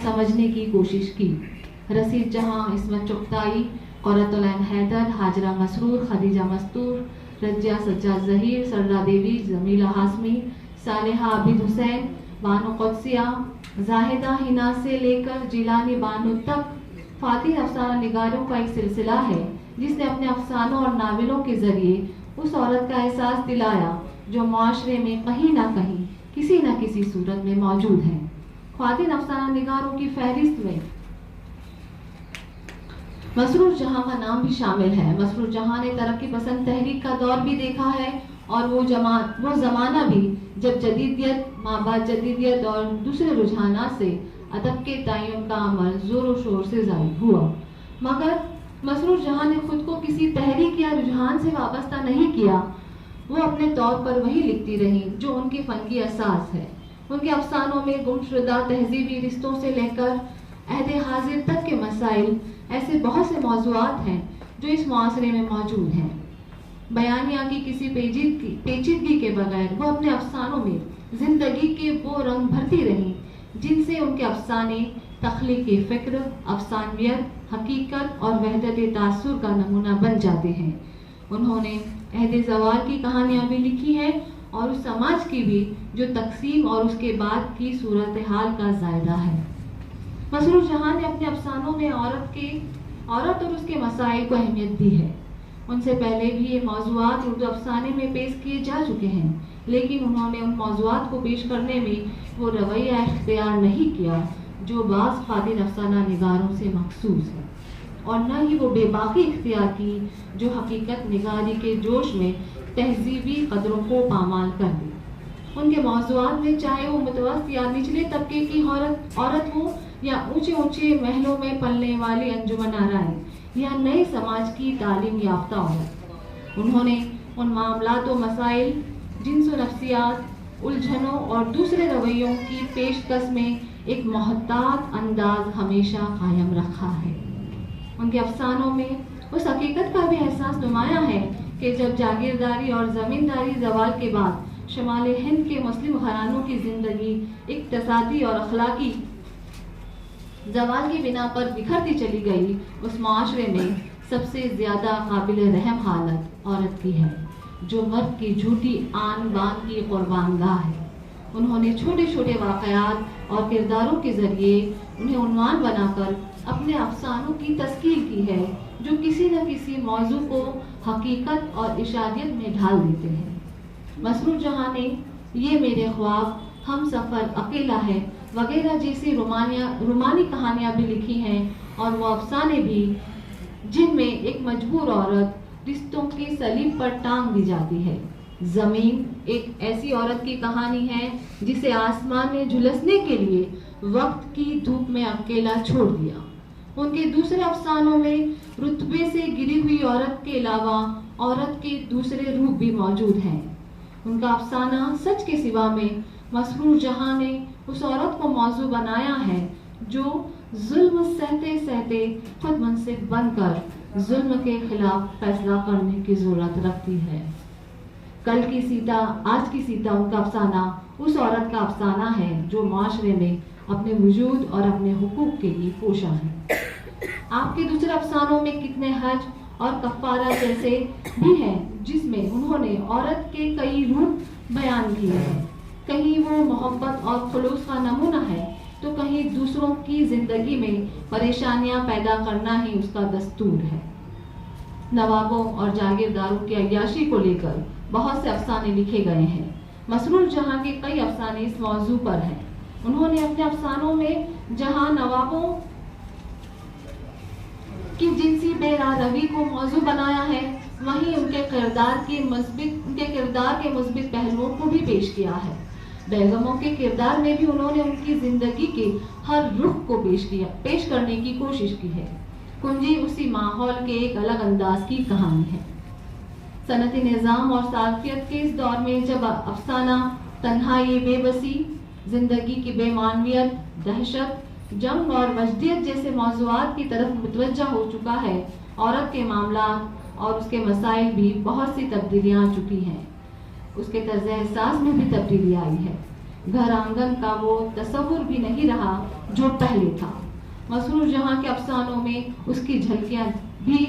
समझने की कोशिश की। रसीद जहां, इस्मत चुगताई, क़ुर्रतुल ऐन हैदर, हाजरा मसरूर, खदीजा मस्तूर, रजिया सज्जाद ज़हीर, सरदा देवी, जमीला हाशमी, सालेहा आबिद हुसैन, बानो कुद्सिया, जाहिदा हिना से लेकर जिलानी बानो तक ख्वातीन अफसाना निगारों का एक सिलसिला है जिसने अपने अफसानों और नावलों के जरिए उस औरत का एहसास दिलाया जो माशरे में कहीं ना कहीं किसी न किसी सूरत में मौजूद है। ख्वातीन अफसाना निगारों की फहरिस्त में मसरूर जहां का नाम भी शामिल है। मसरूर जहां ने तरक्की पसंद तहरीक का दौर भी देखा है और वो ज़माना भी जब जदीदियत माबाद जदीदियत और दूसरे रुझानात से अदब के तयन का अमल ज़ोर व शोर से जारी हुआ। मगर मसरूर जहां ने खुद को किसी तहरीक या रुझान से वाबस्ता नहीं किया। वो अपने तौर पर वही लिखती रही जो उनके फ़न की असास है। उनके अफसानों में गुमशुदा तहजीबी रिश्तों से लेकर अहद हाजिर तक के मसाइल, ऐसे बहुत से मौज़ूआत हैं जो इस मुआसरे में मौजूद हैं। बयानिया की किसी पेचीदगी के बगैर वो अपने अफसानों में ज़िंदगी के वो रंग भरती रहीं जिनसे उनके अफसाने तख्लीक़ी फ़िक्र, अफसानियत, हकीकत और वहदत तासुर का नमूना बन जाते हैं। उन्होंने अहद ज़वाल की कहानियाँ भी लिखी हैं और उस समाज की भी जो तकसीम और उसके बाद की सूरत हाल का ज़ायदा है। मसरूर जहां ने अपने अफसानों में औरत और उसके मसाइल को अहमियत दी है। उनसे पहले भी ये मौज़ूआत उर्दू अफसाने में पेश किए जा चुके हैं, लेकिन उन्होंने उन मौज़ूआत को पेश करने में वो रवैया इख्तियार नहीं किया जो बाज़ ख्वातीन अफसाना निगारों से मखसूस है, और न ही वो बेबाकी इख्तियार की जो हकीकत निगारी के जोश में तहजीबी कदरों को पामाल कर दी। उनके मौज़ूआत में चाहे वो मुतवस्सित या निचले तबके की औरत हो या ऊंचे ऊंचे महलों में पलने वाली अंजुमन आराएं या नए समाज की तालीम याफ्ता औरत, उन्होंने उन मामलात व मसाइल, जिन्स व नफ्सियात, उलझनों और दूसरे रवैयों की पेशकश में एक मोहतात अंदाज हमेशा कायम रखा है। उनके अफसानों में उस हकीकत का भी एहसास नुमाया है कि जब जागीरदारी और ज़मींदारी ज़वाल के बाद शुमाल हिंद के मुस्लिम घरानों की ज़िंदगी इक़्तिसादी और अखलाकी ज़वाल की बिना पर बिखरती चली गई, उस माशरे में सबसे ज़्यादा काबिल रहम हालत औरत की है जो मर्द की झूठी आन बान की कुर्बानगाह है। उन्होंने छोटे छोटे वाक़यात और किरदारों के ज़रिए उन्हें उन्वान बनाकर अपने अफसानों की तस्कीर की है जो किसी न किसी मौजू को हकीकत और इशादियत में ढाल देते हैं। मसरूर जहां ने ये मेरे ख्वाब, हम सफ़र, अकेला है वगैरह जैसी रोमानी कहानियाँ भी लिखी हैं, और वो अफसाने भी जिनमें एक मजबूर औरत रिश्तों की सलीब पर टांग दी जाती है। ज़मीन एक ऐसी औरत की कहानी है जिसे आसमान ने झुलसने के लिए वक्त की धूप में अकेला छोड़ दिया। उनके दूसरे अफसानों में रुतबे से गिरी हुई औरत के अलावा औरत के दूसरे रूप भी मौजूद हैं। उनका अफसाना सच के सिवा में मसरूर जहां ने उस औरत को मौजू बनाया है जो जुल्म सहते सहते खुद मुनसिफ बनकर जुल्म के खिलाफ फैसला करने की जरूरत रखती है। कल की सीता, आज की सीता उनका अफसाना उस औरत का अफसाना है जो माशरे में अपने वजूद और अपने हुकूक के लिए कोशा है। आपके दूसरे अफसानों में कितने हज और कफ़ारा जैसे भी हैं जिसमें उन्होंने औरत के कई रूप बयान किए हैं। कहीं वो मोहब्बत और खुलूस का नमूना है तो कहीं दूसरों की जिंदगी में परेशानियां पैदा करना ही उसका दस्तूर है। नवाबों और जागीरदारों की अय्याशी को लेकर बहुत से अफसाने लिखे गए हैं। मसरूर जहां के कई अफसाने इस मौजू पर हैं। उन्होंने अपने अफसानों में जहां नवाबों की जिनसी बेरारवी को मौजू बनाया है, वहीं उनके किरदार के मुस्बित पहलुओं को भी पेश किया है। बेगमों के किरदार में भी उन्होंने उनकी जिंदगी के हर रुख को पेश करने की कोशिश की है। कुंजी उसी माहौल के एक अलग अंदाज की कहानी है। सनती निज़ाम और सालफियत के इस दौर में जब अफसाना तन्हाई, बेबसी, जिंदगी की बेमानवियत, दहशत, जंग और मजदियत जैसे मौज़ूआत की तरफ मुतवज्जा हो चुका है, औरत के मामलात और उसके मसाइल भी बहुत सी तब्दीलियाँ आ चुकी हैं। उसके तर्ज़ एहसास में भी तब्दीली आई है। घर आंगन का वो तसव्वुर भी नहीं रहा جو پہلے تھا۔ مسرور جہاں کے افسانوں میں اس کی جھلکیاں بھی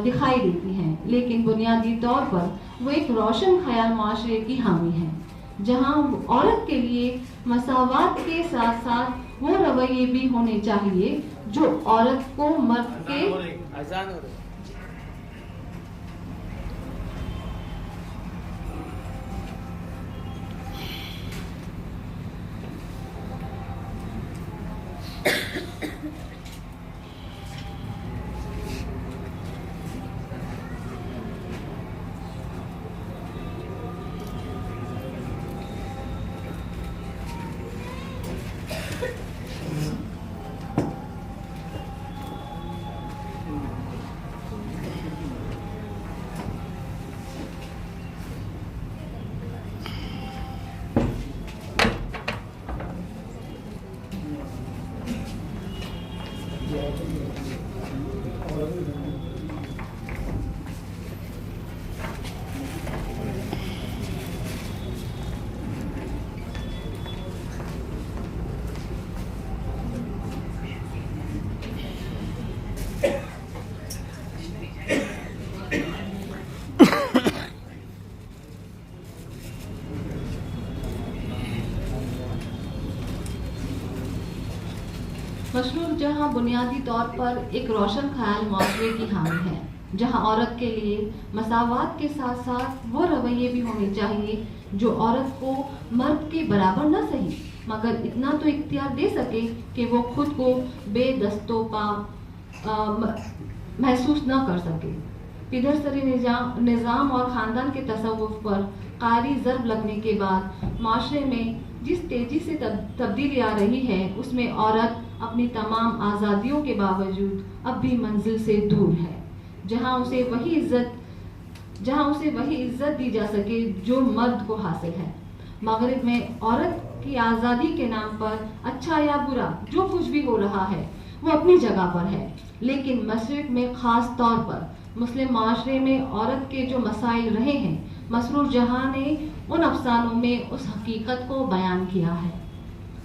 دکھائی دیتی ہیں، لیکن بنیادی طور پر وہ ایک روشن خیال معاشرے کی حامی ہے، جہاں عورت کے لیے مساوات کے ساتھ ساتھ وہ رویے بھی ہونے چاہیے جو عورت کو مرد کے مسرور جہاں بنیادی طور پر ایک روشن خیال معاشرے کی حامی ہے، جہاں عورت کے لیے مساوات کے ساتھ ساتھ وہ رویے بھی ہونے چاہیے جو عورت کو مرد کے برابر نہ صحیح مگر اتنا تو اختیار دے سکے کہ وہ خود کو بے دست و پا محسوس نہ کر سکے۔ پدر سری نظام اور خاندان کے تصوف پر قاری ضرب لگنے کے بعد معاشرے میں جس تیزی سے تبدیلی آ رہی ہے، اس میں عورت اپنی تمام آزادیوں کے باوجود اب بھی منزل سے دور ہے، جہاں اسے وہی عزت دی جا سکے جو مرد کو حاصل ہے۔ مغرب میں عورت کی آزادی کے نام پر اچھا یا برا جو کچھ بھی ہو رہا ہے وہ اپنی جگہ پر ہے، لیکن مشرق میں خاص طور پر مسلم معاشرے میں عورت کے جو مسائل رہے ہیں، مسرور جہاں نے ان افسانوں میں اس حقیقت کو بیان کیا ہے۔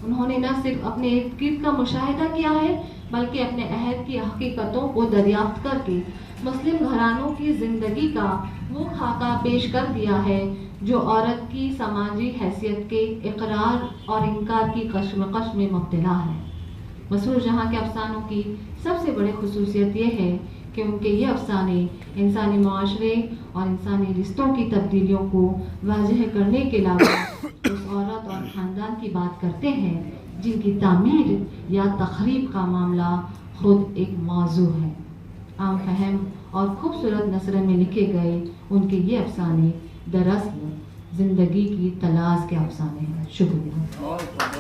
انہوں نے نہ صرف اپنے ارد گرد کا مشاہدہ کیا ہے بلکہ اپنے عہد کی حقیقتوں کو دریافت کر کے مسلم گھرانوں کی زندگی کا وہ خاکہ پیش کر دیا ہے جو عورت کی سماجی حیثیت کے اقرار اور انکار کی کشمکش میں مبتلا ہے۔ مسرور جہاں کے افسانوں کی سب سے بڑی خصوصیت یہ ہے کہ ان کے یہ افسانے انسانی معاشرے اور انسانی رشتوں کی تبدیلیوں کو واضح کرنے کے علاوہ اس عورت اور خاندان کی بات کرتے ہیں جن کی تعمیر یا تخریب کا معاملہ خود ایک موضوع ہے۔ عام فہم اور خوبصورت نثر میں لکھے گئے ان کے یہ افسانے دراصل زندگی کی تلاش کے افسانے ہیں۔ شکریہ۔